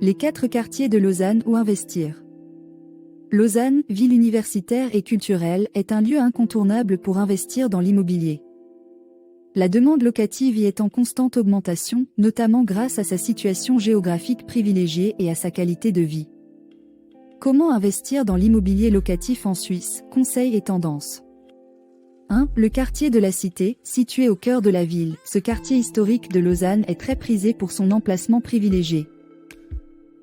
Les 4 quartiers de Lausanne où investir. Lausanne, ville universitaire et culturelle, est un lieu incontournable pour investir dans l'immobilier. La demande locative y est en constante augmentation, notamment grâce à sa situation géographique privilégiée et à sa qualité de vie. Comment investir dans l'immobilier locatif en Suisse? Conseils et tendances. 1. Le quartier de la Cité, situé au cœur de la ville. Ce quartier historique de Lausanne est très prisé pour son emplacement privilégié.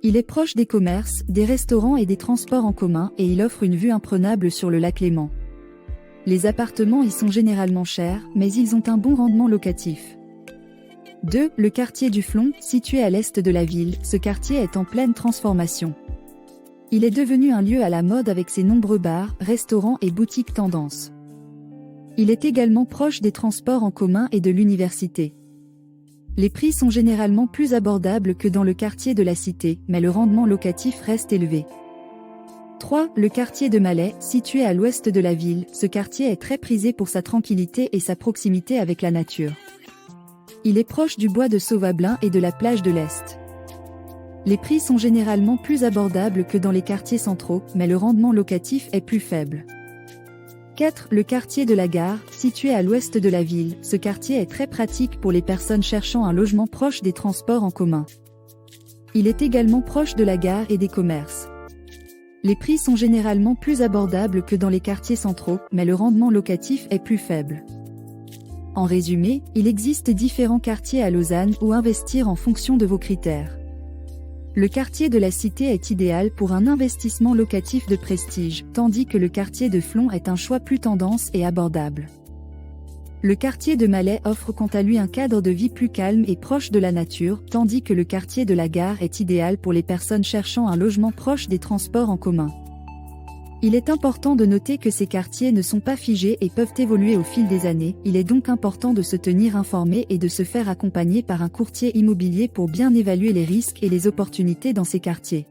Il est proche des commerces, des restaurants et des transports en commun et il offre une vue imprenable sur le lac Léman. Les appartements y sont généralement chers, mais ils ont un bon rendement locatif. 2. Le quartier du Flon, situé à l'est de la ville. Ce quartier est en pleine transformation. Il est devenu un lieu à la mode avec ses nombreux bars, restaurants et boutiques tendances. Il est également proche des transports en commun et de l'université. Les prix sont généralement plus abordables que dans le quartier de la Cité, mais le rendement locatif reste élevé. 3. Le quartier de Malais, situé à l'ouest de la ville. Ce quartier est très prisé pour sa tranquillité et sa proximité avec la nature. Il est proche du bois de Sauvablin et de la plage de l'Est. Les prix sont généralement plus abordables que dans les quartiers centraux, mais le rendement locatif est plus faible. 4. Le quartier de la Gare, situé à l'ouest de la ville. Ce quartier est très pratique pour les personnes cherchant un logement proche des transports en commun. Il est également proche de la gare et des commerces. Les prix sont généralement plus abordables que dans les quartiers centraux, mais le rendement locatif est plus faible. En résumé, il existe différents quartiers à Lausanne où investir en fonction de vos critères. Le quartier de la Cité est idéal pour un investissement locatif de prestige, tandis que le quartier de Flon est un choix plus tendance et abordable. Le quartier de Malais offre quant à lui un cadre de vie plus calme et proche de la nature, tandis que le quartier de la Gare est idéal pour les personnes cherchant un logement proche des transports en commun. Il est important de noter que ces quartiers ne sont pas figés et peuvent évoluer au fil des années, il est donc important de se tenir informé et de se faire accompagner par un courtier immobilier pour bien évaluer les risques et les opportunités dans ces quartiers.